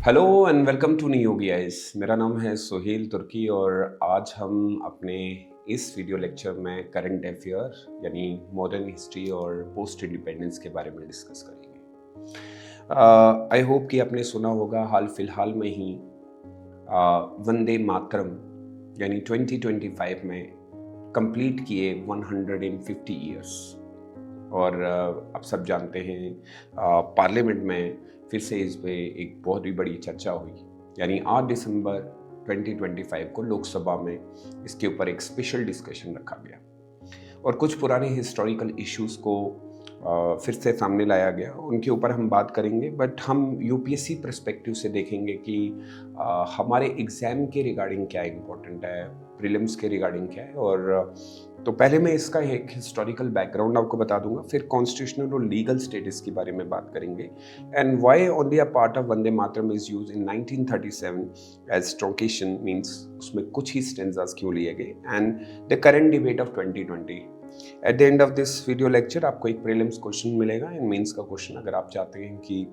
Hello and welcome to Niyogi IAS. मेरा नाम है सोहेल तुर्की और आज हम अपने इस वीडियो लेक्चर में करंट अफेयर यानी मॉडर्न हिस्ट्री और पोस्ट इंडिपेंडेंस के बारे में डिस्कस करेंगे। आई होप कि आपने सुना होगा हाल फिलहाल में ही वंदे मातरम यानी 2025 में कंप्लीट किए 150 ईयर्स। और आप सब जानते हैं पार्लियामेंट में फिर से इस पे एक बहुत ही बड़ी चर्चा हुई, यानी 8 दिसंबर 2025 को लोकसभा में इसके ऊपर एक स्पेशल डिस्कशन रखा गया और कुछ पुराने हिस्टोरिकल इश्यूज़ को फिर से सामने लाया गया। उनके ऊपर हम बात करेंगे, बट हम यूपीएससी पर्सपेक्टिव से देखेंगे कि हमारे एग्ज़ाम के रिगार्डिंग क्या इम्पोर्टेंट है, प्रीलिम्स के रिगार्डिंग क्या है। और तो पहले मैं इसका एक हिस्टोरिकल बैकग्राउंड आपको बता दूंगा, फिर कॉन्स्टिट्यूशनल और लीगल स्टेटस के बारे में बात करेंगे and why only a part of Vande Mataram is used in 1937 as truncation, means उसमें कुछ ही स्टेंजास क्यों लिए गए, and the current debate of 2020। At the end of this video lecture आपको एक प्रीलिम्स क्वेश्चन मिलेगा एंड मेंस का क्वेश्चन। अगर आप चाहते हैं कि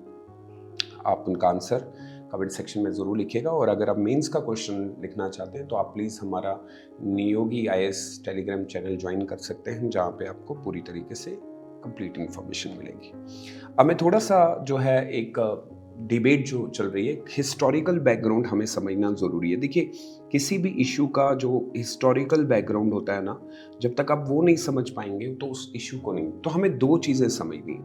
आप उनका आंसर कमेंट सेक्शन में ज़रूर लिखिएगा, और अगर आप मेंस का क्वेश्चन लिखना चाहते हैं तो आप प्लीज़ हमारा Niyogi IAS Telegram channel join कर सकते हैं, जहाँ पे आपको पूरी तरीके से कंप्लीट इन्फॉर्मेशन मिलेगी। अब मैं थोड़ा सा जो है एक डिबेट जो चल रही है, हिस्टोरिकल बैकग्राउंड हमें समझना ज़रूरी है। देखिए, किसी भी इशू का जो हिस्टोरिकल बैकग्राउंड होता है ना, जब तक आप वो नहीं समझ पाएंगे तो उस इशू को नहीं, तो हमें दो चीज़ें समझनी है।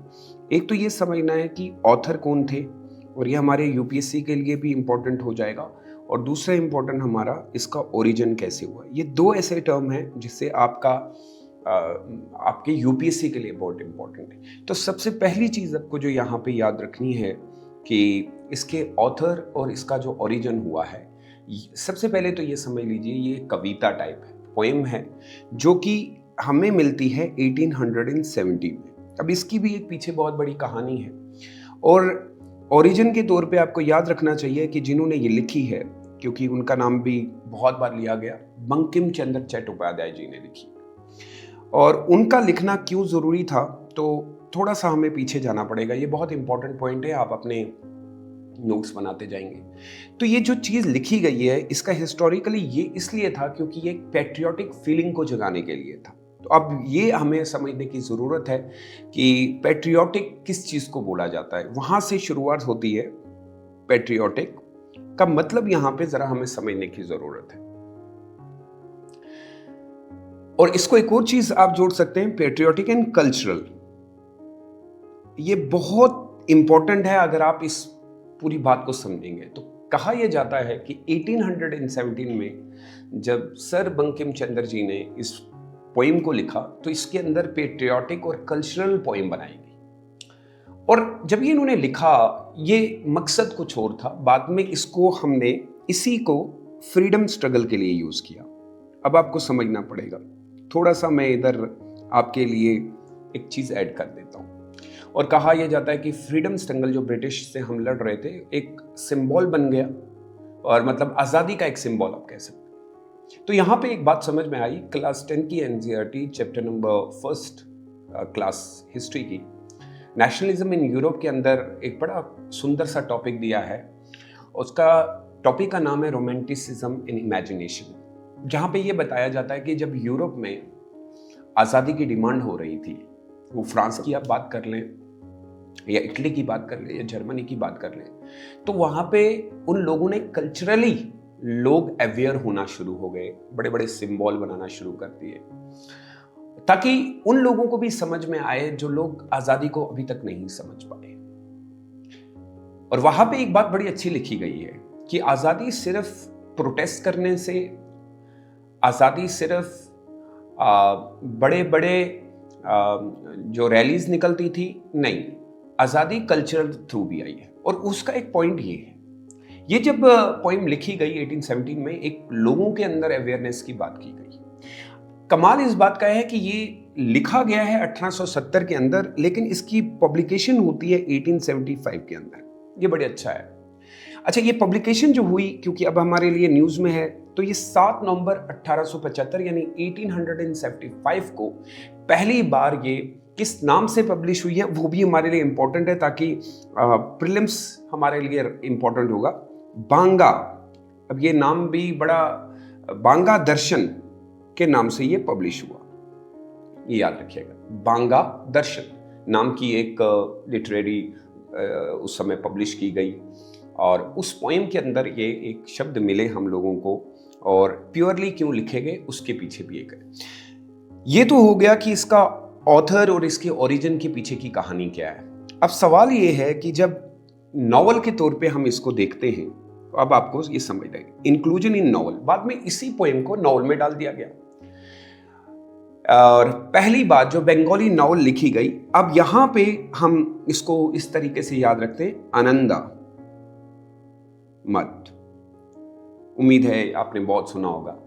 एक तो ये समझना है कि ऑथर कौन थे, और ये हमारे यूपीएससी के लिए भी इम्पोर्टेंट हो जाएगा, और दूसरा इम्पोर्टेंट हमारा इसका ओरिजिन कैसे हुआ। ये दो ऐसे टर्म हैं जिससे आपके यूपीएससी के लिए बहुत इम्पोर्टेंट है। तो सबसे पहली चीज़ आपको जो यहाँ पे याद रखनी है कि इसके ऑथर और इसका जो ओरिजिन हुआ है, सबसे पहले तो ये समझ लीजिए ये कविता टाइप है, पोएम है, जो कि हमें मिलती है 1870 में। अब इसकी भी एक पीछे बहुत बड़ी कहानी है, और ओरिजिन के तौर पे आपको याद रखना चाहिए कि जिन्होंने ये लिखी है, क्योंकि उनका नाम भी बहुत बार लिया गया, बंकिम चंद्र चट्टोपाध्याय जी ने लिखी। और उनका लिखना क्यों ज़रूरी था, तो थोड़ा सा हमें पीछे जाना पड़ेगा। ये बहुत इंपॉर्टेंट पॉइंट है, आप अपने नोट्स बनाते जाएंगे। तो ये जो चीज़ लिखी गई है, इसका हिस्टोरिकली ये इसलिए था क्योंकि ये पैट्रियोटिक फीलिंग को जगाने के लिए था। तो अब ये हमें समझने की ज़रूरत है कि पैट्रियोटिक किस चीज़ को बोला जाता है, वहाँ से शुरुआत होती है। पैट्रियोटिक का मतलब यहाँ पे ज़रा हमें समझने की ज़रूरत है। और इसको एक और चीज़ आप जोड़ सकते हैं, पैट्रियोटिक एंड कल्चरल। ये बहुत इंपॉर्टेंट है अगर आप इस पूरी बात को समझेंगे। तो कहा यह जाता है कि 1817 में जब सर बंकिम चंद्र जी ने इस पोइम को लिखा, तो इसके अंदर पेट्रियोटिक और कल्चरल पोइम बनाई गई। और जब ये इन्होंने लिखा, ये मकसद कुछ और था। बाद में इसको हमने इसी को फ्रीडम स्ट्रगल के लिए यूज़ किया। अब आपको समझना पड़ेगा, थोड़ा सा मैं इधर आपके लिए एक चीज़ ऐड कर देता हूँ। और कहा यह जाता है कि फ्रीडम स्ट्रगल जो ब्रिटिश से हम लड़ रहे थे, एक सिंबल बन गया, और मतलब आज़ादी का एक सिंबल आप कह सकते हैं। तो यहाँ पे एक बात समझ में आई, क्लास 10 की NCERT chapter number 1 class history की, नेशनलिज्म इन यूरोप के अंदर एक बड़ा सुंदर सा टॉपिक दिया है। उसका टॉपिक का नाम है रोमांटिसिज्म इन इमेजिनेशन, जहाँ पे ये बताया जाता है कि जब यूरोप में आज़ादी की डिमांड हो रही थी, वो फ्रांस की आप बात कर लें या इटली की बात कर लें या जर्मनी की बात कर लें, तो वहाँ पे उन लोगों ने कल्चरली लोग अवेयर होना शुरू हो गए, बड़े बड़े सिंबल बनाना शुरू कर दिए, ताकि उन लोगों को भी समझ में आए जो लोग आज़ादी को अभी तक नहीं समझ पाए। और वहाँ पे एक बात बड़ी अच्छी लिखी गई है कि आज़ादी सिर्फ प्रोटेस्ट करने से, आज़ादी सिर्फ बड़े बड़े जो रैलीज निकलती थी, नहीं, आज़ादी कल्चरल थ्रू भी आई है। और उसका एक पॉइंट ये है, ये जब पोइम लिखी गई 1817 में, एक लोगों के अंदर अवेयरनेस की बात की गई। कमाल इस बात का है कि ये लिखा गया है 1870 के अंदर, लेकिन इसकी पब्लिकेशन होती है 1875 के अंदर। ये बड़े अच्छा है। अच्छा, ये पब्लिकेशन जो हुई, क्योंकि अब हमारे लिए न्यूज़ में है, तो ये 7 नवंबर 1875 यानी 1875 को पहली बार ये किस नाम से पब्लिश हुई है वो भी हमारे लिए इम्पोर्टेंट है, ताकि प्रीलिम्स हमारे लिए इम्पोर्टेंट होगा। बांगा, अब ये नाम भी बड़ा, बांगा दर्शन के नाम से ये पब्लिश हुआ, ये याद रखिएगा। बांगा दर्शन नाम की एक लिटरेरी उस समय पब्लिश की गई, और उस पोएम के अंदर ये एक शब्द मिले हम लोगों को, और प्योरली क्यों लिखे गए उसके पीछे भी एक है। ये तो हो गया कि इसका ऑथर और इसके ओरिजिन के पीछे की कहानी क्या है। अब सवाल ये है कि जब नॉवल के तौर पे हम इसको देखते हैं तो अब आपको ये समझ आएगा, इंक्लूजन इन नॉवल, बाद में इसी पोएम को नॉवल में डाल दिया गया, और पहली बात जो बंगाली नॉवल लिखी गई। अब यहां पे हम इसको इस तरीके से याद रखते हैं, आनंदा मत, उम्मीद है आपने बहुत सुना होगा।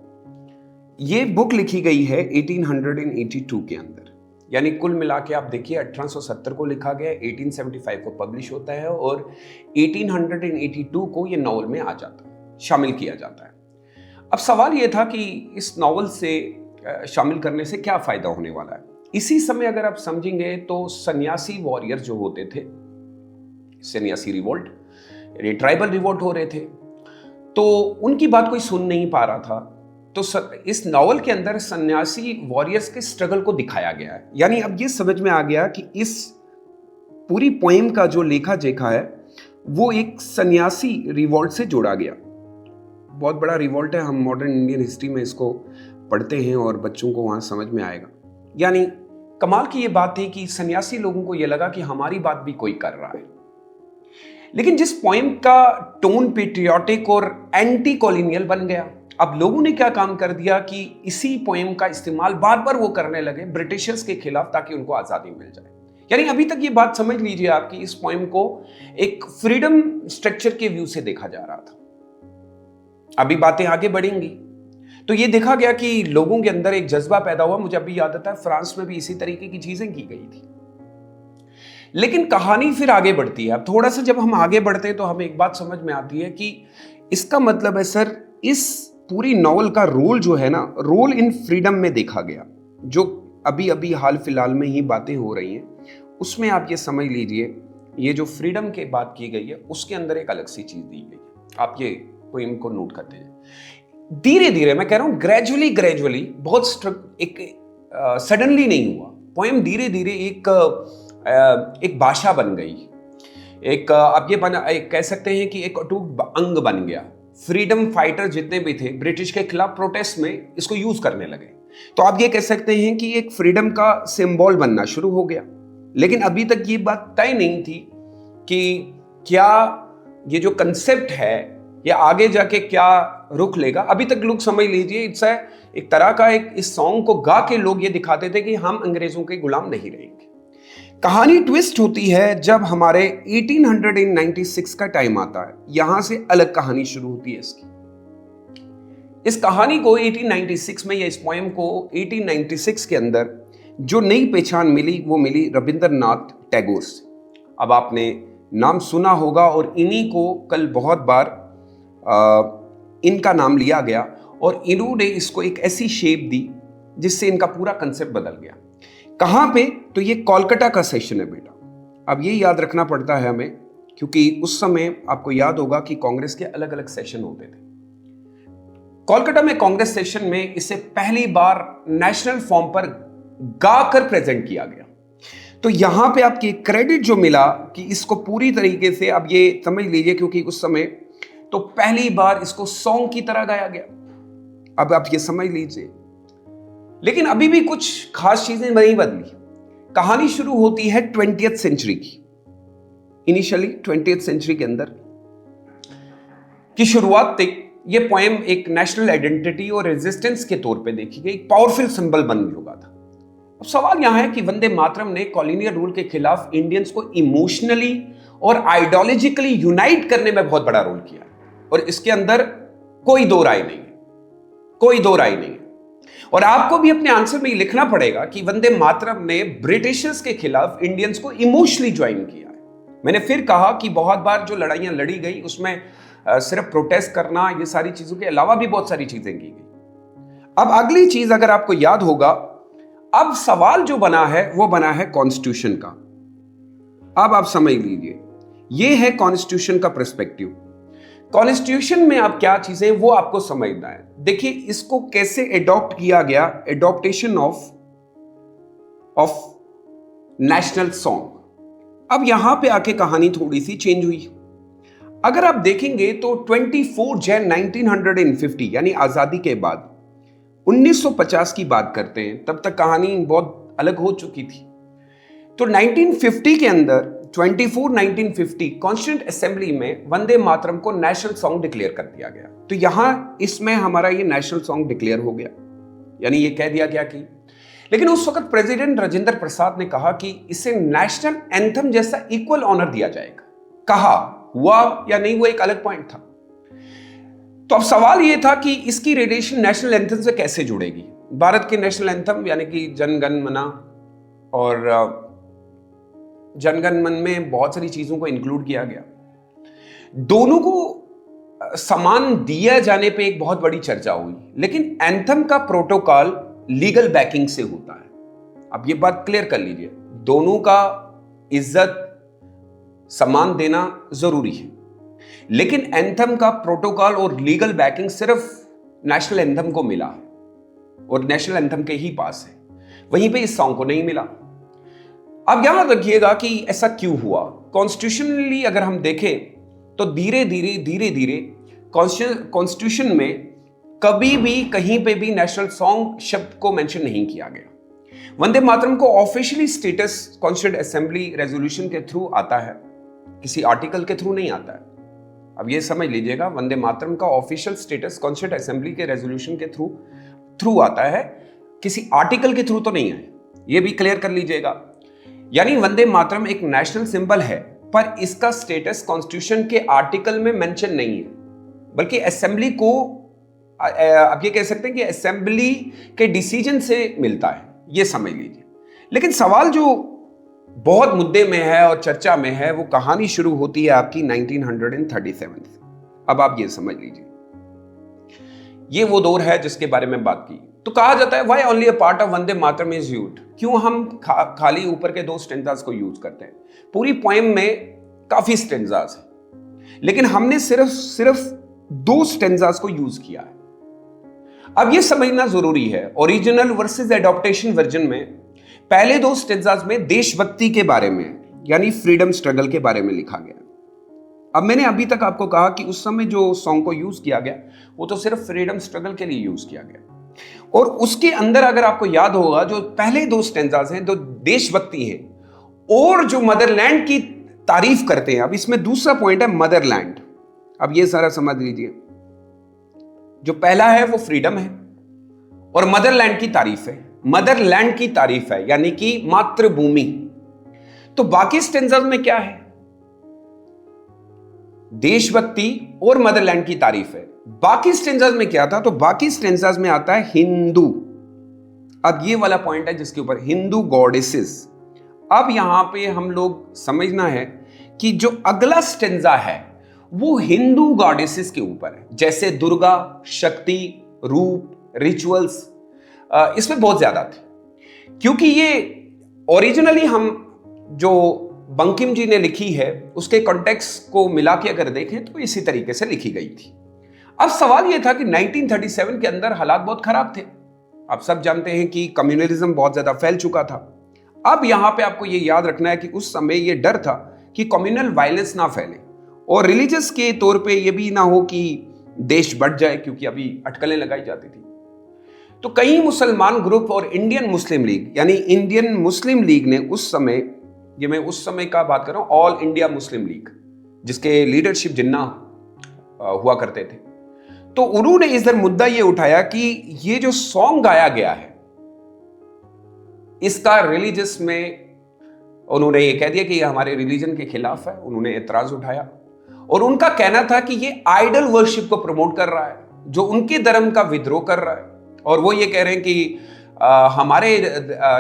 ये बुक लिखी गई है 1882 के अंदर, यानी कुल मिला के आप देखिए 1870 को लिखा गया, 1875 को पब्लिश होता है, और 1882 को ये नॉवल में आ जाता है, शामिल किया जाता है। अब सवाल ये था कि इस नॉवल से शामिल करने से क्या फायदा होने वाला है। इसी समय अगर आप समझेंगे तो सन्यासी वॉरियर जो होते थे, सन्यासी रिवोल्ट, यानी ट्राइबल रिवोल्ट हो रहे थे, तो उनकी बात कोई सुन नहीं पा रहा था। तो इस नॉवल के अंदर सन्यासी वॉरियर्स के स्ट्रगल को दिखाया गया है। यानी अब ये समझ में आ गया कि इस पूरी पोएम का जो लेखा जोखा है वो एक सन्यासी रिवोल्ट से जोड़ा गया। बहुत बड़ा रिवोल्ट है, हम मॉडर्न इंडियन हिस्ट्री में इसको पढ़ते हैं और बच्चों को वहां समझ में आएगा। यानी कमाल की ये बात थी कि सन्यासी लोगों को ये लगा कि हमारी बात भी कोई कर रहा है। लेकिन जिस पोएम का टोन पेट्रियोटिक और एंटी कॉलोनियल बन गया, अब लोगों ने क्या काम कर दिया कि इसी पोएम का इस्तेमाल बार बार वो करने लगे ब्रिटिशर्स के खिलाफ, ताकि उनको आजादी मिल जाए। यानी अभी तक ये बात समझ लीजिए आप कि इस पोएम को एक फ्रीडम स्ट्रक्चर के व्यू से देखा जा रहा था। अभी बातें आगे बढ़ेंगी तो ये देखा गया कि लोगों के अंदर एक जज्बा पैदा हुआ। मुझे अभी याद आता है फ्रांस में भी इसी तरीके की चीजें की गई थी। लेकिन कहानी फिर आगे बढ़ती है। अब थोड़ा सा जब हम आगे बढ़ते हैं तो हमें एक बात समझ में आती है कि इसका मतलब है सर, इस पूरी नॉवल का रोल जो है ना, रोल इन फ्रीडम में देखा गया। जो अभी अभी हाल फिलहाल में ही बातें हो रही हैं उसमें आप ये समझ लीजिए, ये जो फ्रीडम की बात की गई है उसके अंदर एक अलग सी चीज दी गई है। आप ये पोएम को नोट करते हैं, धीरे धीरे, मैं कह रहा हूं ग्रेजुअली, बहुत सडनली नहीं हुआ। पोएम धीरे धीरे एक भाषा बन गई, एक आप ये कह सकते हैं कि एक अटूट अंग बन गया। फ्रीडम फाइटर जितने भी थे ब्रिटिश के खिलाफ प्रोटेस्ट में इसको यूज करने लगे। तो आप ये कह सकते हैं कि एक फ्रीडम का सिंबल बनना शुरू हो गया। लेकिन अभी तक ये बात तय नहीं थी कि क्या ये जो कंसेप्ट है ये आगे जाके क्या रुख लेगा। अभी तक लोग समझ लीजिए इट्स एक तरह का इस सॉन्ग को गा के लोग ये दिखाते थे कि हम अंग्रेजों के गुलाम नहीं रहेंगे। कहानी ट्विस्ट होती है जब हमारे 1896 का टाइम आता है। यहां से अलग कहानी शुरू होती है इसकी। इस कहानी को 1896 में या इस पोएम को 1896 के अंदर जो नई पहचान मिली वो मिली रविंद्रनाथ टैगोर से। अब आपने नाम सुना होगा और इन्हीं को कल बहुत बार इनका नाम लिया गया और इन्होंने इसको एक ऐसी शेप दी जिससे इनका पूरा कंसेप्ट बदल गया। कहां पे? तो ये कोलकाता का सेशन है बेटा। अब ये याद रखना पड़ता है हमें, क्योंकि उस समय आपको याद होगा कि कांग्रेस के अलग अलग सेशन होते थे। कोलकाता में कांग्रेस सेशन में इसे पहली बार नेशनल फॉर्म पर गाकर प्रेजेंट किया गया। तो यहां पे आपकी क्रेडिट जो मिला कि इसको पूरी तरीके से अब ये समझ लीजिए, क्योंकि उस समय तो पहली बार इसको सॉन्ग की तरह गाया गया। अब आप ये समझ लीजिए। लेकिन अभी भी कुछ खास चीजें नहीं बदली। कहानी शुरू होती है 20th सेंचुरी की। इनिशियली 20th सेंचुरी के अंदर की शुरुआत तक ये पोएम एक नेशनल आइडेंटिटी और रेजिस्टेंस के तौर पे देखी गई, एक पावरफुल सिंबल बन चुका था। अब सवाल यहां है कि वंदे मातरम ने कॉलोनियल रूल के खिलाफ इंडियंस को इमोशनली और आइडियोलॉजिकली यूनाइट करने में बहुत बड़ा रोल किया, और इसके अंदर कोई दो राय नहीं है, कोई दो राय नहीं है। और आपको भी अपने आंसर में ये लिखना पड़ेगा कि वंदे मातरम ने ब्रिटिशर्स के खिलाफ इंडियंस को इमोशनली ज्वाइन किया है। मैंने फिर कहा कि बहुत बार जो लड़ाइयां लड़ी गई उसमें सिर्फ प्रोटेस्ट करना, ये सारी चीजों के अलावा भी बहुत सारी चीजें की गई। अब अगली चीज अगर आपको याद होगा, अब सवाल जो बना है वो बना है कॉन्स्टिट्यूशन का। अब आप समझ लीजिए, ये है कॉन्स्टिट्यूशन का पर्सपेक्टिव। कॉन्स्टिट्यूशन में आप क्या चीजें वो आपको समझना है। देखिए इसको कैसे एडॉप्ट किया गया, एडॉप्टेशन ऑफ नेशनल सॉन्ग। अब यहां पे आके कहानी थोड़ी सी चेंज हुई। अगर आप देखेंगे तो 24 जैन 1950 यानी आजादी के बाद 1950 की बात करते हैं, तब तक कहानी बहुत अलग हो चुकी थी। तो 1950 के अंदर 1950 कॉन्स्टिट्यूंट असेंबली में वंदे मातरम को नेशनल सॉन्ग डिक्लेयर कर दिया गया। तो यहां इसमें हमारा ये नेशनल सॉन्ग डिक्लेयर हो गया, यानी ये कह दिया गया कि, लेकिन उस वक्त प्रेसिडेंट राजेंद्र प्रसाद ने कहा कि इसे नेशनल एंथम जैसा इक्वल ऑनर दिया जाएगा। कहा, हुआ या नहीं वो एक अलग पॉइंट था। तो अब सवाल यह था कि इसकी रिलेशन नेशनल एंथम से कैसे जुड़ेगी। भारत के नेशनल एंथम यानी कि जन गण मन, और जन गण मन में बहुत सारी चीजों को इंक्लूड किया गया। दोनों को समान दिया जाने पे एक बहुत बड़ी चर्चा हुई, लेकिन एंथम का प्रोटोकॉल लीगल बैकिंग से होता है। अब ये बात क्लियर कर लीजिए, दोनों का इज्जत समान देना जरूरी है, लेकिन एंथम का प्रोटोकॉल और लीगल बैकिंग सिर्फ नेशनल एंथम को मिला है और नेशनल एंथम के ही पास है, वहीं पे इस सॉन्ग को नहीं मिला। अब यहां रखिएगा कि ऐसा क्यों हुआ। कॉन्स्टिट्यूशनली अगर हम देखें तो धीरे धीरे कॉन्स्टिट्यूशन में कभी भी कहीं पे भी नेशनल सॉन्ग शब्द को मेंशन नहीं किया गया। वंदे मातरम को officially status constituent assembly resolution के थ्रू आता है, किसी आर्टिकल के थ्रू नहीं आता है। अब ये समझ लीजिएगा, वंदे मातरम का ऑफिशियल स्टेटस कॉन्स्टिट्यूंट असेंबली के रेजोल्यूशन के थ्रू आता है, किसी आर्टिकल के थ्रू तो नहीं है। ये भी क्लियर कर लीजिएगा। यानी वंदे मातरम एक नेशनल सिंबल है, पर इसका स्टेटस कॉन्स्टिट्यूशन के आर्टिकल में मेंशन नहीं है, बल्कि असेंबली को, आप ये कह सकते हैं कि असेंबली के डिसीजन से मिलता है, ये समझ लीजिए। लेकिन सवाल जो बहुत मुद्दे में है और चर्चा में है, वो कहानी शुरू होती है आपकी 1937 से। अब आप ये समझ लीजिए, ये वो दौर है जिसके बारे में बात की। तो कहा जाता है why only a part of Vande Mataram is used, क्यों हम खाली ऊपर के 2 स्टेंजास को यूज करते हैं। पूरी पोएम में काफी स्टेंजास है, लेकिन हमने सिर्फ 2 स्टेंजास को यूज किया है। अब ये समझना जरूरी है, ओरिजिनल वर्सेस एडॉप्टेशन वर्जन में पहले 2 स्टेंजास में देशभक्ति के बारे में यानी फ्रीडम स्ट्रगल के बारे में लिखा गया। अब मैंने अभी तक आपको कहा कि उस समय जो सॉन्ग को यूज किया गया वो तो सिर्फ फ्रीडम स्ट्रगल के लिए यूज किया गया, और उसके अंदर अगर आपको याद होगा जो पहले 2 स्टेंजास हैं, जो देशभक्ति है और जो मदरलैंड की तारीफ करते हैं। अब इसमें दूसरा पॉइंट है मदरलैंड। अब ये सारा समझ लीजिए, जो पहला है वो फ्रीडम है और मदरलैंड की तारीफ है। मदरलैंड की तारीफ है यानी कि मातृभूमि। तो बाकी स्टेंजास में क्या है? देशभक्ति और मदरलैंड की तारीफ है। बाकी स्टेंजास में क्या था? तो बाकी स्टेंजास में आता है हिंदू। अब ये वाला पॉइंट है जिसके ऊपर हिंदू गॉडेसेस। अब यहां पे हम लोग समझना है कि जो अगला स्टेंजा है वो हिंदू गॉडेसेस के ऊपर है, जैसे दुर्गा, शक्ति, रूप, रिचुअल्स, इसमें बहुत ज्यादा थे। क्योंकि ये ओरिजिनली हम जो बंकिम जी ने लिखी है उसके कॉन्टेक्स्ट को मिला के अगर देखें तो इसी तरीके से लिखी गई थी। अब सवाल यह था कि 1937 के अंदर हालात बहुत खराब थे। आप सब जानते हैं कि कम्युनलिज्म बहुत ज्यादा फैल चुका था। अब यहां पे आपको यह याद रखना है कि उस समय यह डर था कि कम्युनल वायलेंस ना फैले और रिलीजियस के तौर पे यह भी ना हो कि देश बढ़ जाए, क्योंकि अभी अटकलें लगाई जाती थी। तो कई मुसलमान ग्रुप और इंडियन मुस्लिम लीग यानी इंडियन मुस्लिम लीग ने उस समय, ये मैं उस समय का बात कर रहा हूं, ऑल इंडिया मुस्लिम लीग जिसके लीडरशिप जिन्ना हुआ करते थे, तो उन्होंने इधर मुद्दा ये उठाया कि ये जो सॉन्ग गाया गया है इसका रिलीजियस में, उन्होंने ये कह दिया कि ये हमारे रिलीजन के खिलाफ है। उन्होंने एतराज उठाया और उनका कहना था कि ये आइडल वर्शिप को प्रमोट कर रहा है, जो उनके धर्म का विद्रोह कर रहा है, और वो ये कह रहे हैं कि हमारे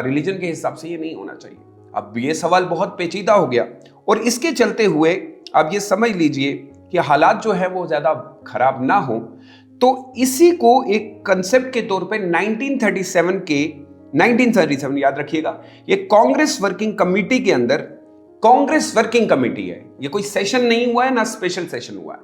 रिलीजन के हिसाब से ये नहीं होना चाहिए। अब ये सवाल बहुत पेचीदा हो गया और इसके चलते हुए अब ये समझ लीजिए कि हालात जो है वो ज्यादा खराब ना हो, तो इसी को एक कंसेप्ट के तौर पे 1937 के 1937 याद रखिएगा। ये कांग्रेस वर्किंग कमेटी के अंदर, कांग्रेस वर्किंग कमेटी है, ये कोई सेशन नहीं हुआ है ना स्पेशल सेशन हुआ है।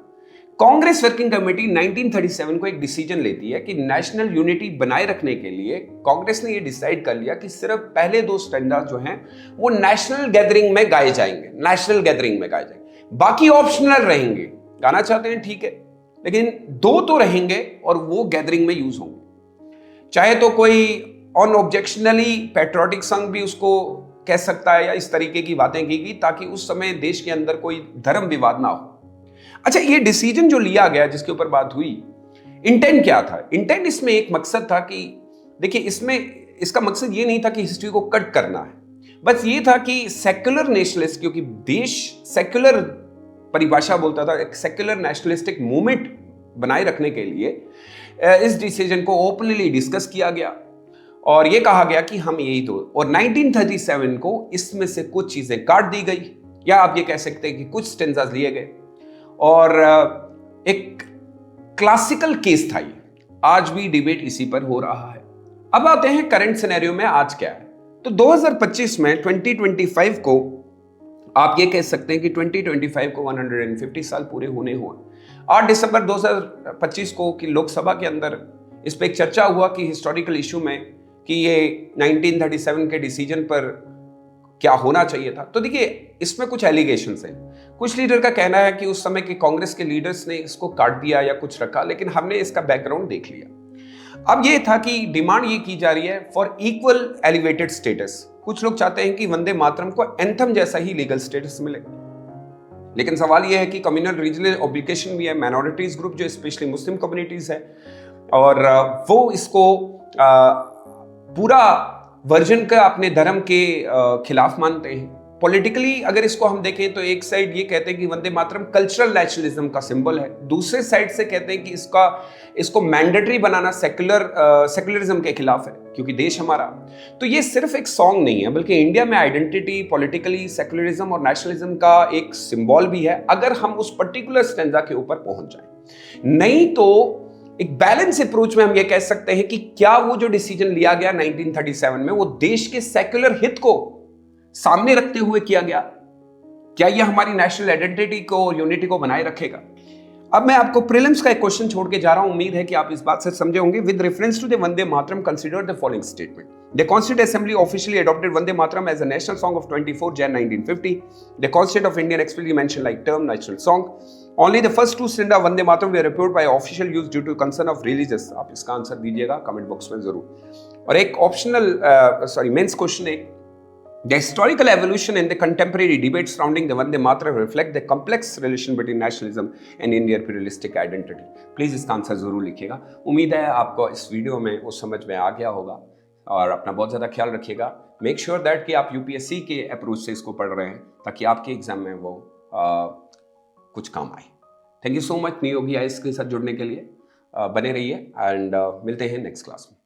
कांग्रेस वर्किंग कमेटी 1937 को एक डिसीजन लेती है कि नेशनल यूनिटी बनाए रखने के लिए कांग्रेस ने ये डिसाइड कर लिया कि सिर्फ पहले 2 स्टैंडर्ड जो हैं वो नेशनल गैदरिंग में गाए जाएंगे, नेशनल गैदरिंग में गाए जाएंगे, बाकी ऑप्शनल रहेंगे। गाना चाहते हैं ठीक है, लेकिन 2 तो रहेंगे और वो गैदरिंग में यूज होंगे। चाहे तो कोई ऑन ऑब्जेक्शनली पैट्रियोटिक सॉन्ग भी उसको कह सकता है या इस तरीके की बातें की गई ताकि उस समय देश के अंदर कोई धर्म विवाद ना हो। अच्छा, ये डिसीजन जो लिया गया जिसके ऊपर बात हुई, इंटेंट क्या था? इंटेंट इसमें एक मकसद था कि देखिए, इसमें इसका मकसद ये नहीं था कि हिस्ट्री को कट करना है, बस ये था कि सेक्युलर नेशनलिस्ट, क्योंकि देश सेक्युलर परिभाषा बोलता था, एक सेक्युलर नेशनलिस्टिक मूवमेंट बनाए रखने के लिए इस डिसीजन को ओपनली डिस्कस किया गया और ये कहा गया कि हम यही दो, और 1937 को इसमें से कुछ चीजें काट दी गई, या आप ये कह सकते हैं कि कुछ स्टेंजास लिए गए और एक क्लासिकल केस था ये। आज भी डिबेट इसी पर हो रहा है। अब आते हैं करंट सिनेरियो में आज क्या है। तो 2025 में 2025 को आप ये कह सकते हैं कि 2025 को 150 साल पूरे होने हुए। 8 दिसंबर 2025 को कि लोकसभा के अंदर इस पर एक चर्चा हुआ कि हिस्टोरिकल इशू में कि ये 1937 के डिसीजन पर क्या होना चाहिए था। तो देखिए, इसमें कुछ एलिगेशंस हैं। कुछ लीडर का कहना है कि उस समय के कांग्रेस के लीडर्स ने इसको काट दिया या कुछ रखा, लेकिन हमने इसका बैकग्राउंड देख लिया। अब ये था कि डिमांड ये की जा रही है फॉर इक्वल एलिवेटेड स्टेटस। कुछ लोग चाहते हैं कि वंदे मातरम को एंथम जैसा ही लीगल स्टेटस मिले, लेकिन सवाल यह है कि कम्युनल रीजनल ऑब्लिगेशन भी है, माइनॉरिटीज ग्रुप जो स्पेशली मुस्लिम कम्युनिटीज है, और वो इसको पूरा वर्जन का अपने धर्म के खिलाफ मानते हैं। पॉलिटिकली अगर इसको हम देखें तो एक साइड ये कहते हैं कि वंदे मातरम कल्चरल नेशनलिज्म का सिंबल है, दूसरे साइड से कहते हैं कि इसको मैंडेटरी बनाना सेक्युलरिज्म के खिलाफ है, क्योंकि देश हमारा। तो ये सिर्फ एक सॉन्ग नहीं है, बल्कि इंडिया में आइडेंटिटी, पॉलिटिकली सेक्युलरिज्म और नेशनलिज्म का एक सिंबल भी है, अगर हम उस पर्टिकुलर स्टैंजा के ऊपर पहुंच जाए। नहीं तो एक बैलेंस अप्रोच में हम ये कह सकते हैं कि क्या वो जो डिसीजन लिया गया 1937 में वो देश के सेक्युलर हित को सामने रखते हुए किया गया, क्या ये हमारी नेशनल आइडेंटिटी को, यूनिटी को बनाए रखेगा। अब मैं आपको प्रीलिम्स का एक क्वेश्चन छोड़ के जा रहा हूं, उम्मीद है कि आप इस बात से समझे होंगे। With reference to the Vande Mataram consider the following statement. The Constituent Assembly officially adopted Vande Mataram as a national song of 24 Jan 1950. The Constitution of India explicitly mentioned like term national song. Only the first 2 stanza Vande Mataram were approved by official use due to concern of religious. आप इसका answer दीजिएगा comment box में जरूर। और एक optional mains question है, the historical evolution in the contemporary debate surrounding the Vande Mataram reflect the complex relation between nationalism and Indian imperialistic identity. Please इसका answer जरूर लिखिएगा। उम्मीद है आपको इस वीडियो में वो समझ में आ गया होगा, और अपना बहुत ज़्यादा ख्याल रखिएगा। मेक श्योर दैट कि आप यूपीएससी के अप्रोच से इसको पढ़ रहे हैं ताकि आपके एग्जाम में वो कुछ काम आए। Thank you so much new Yogi IAS के साथ जुड़ने के लिए। बने रहिए एंड मिलते हैं नेक्स्ट क्लास में।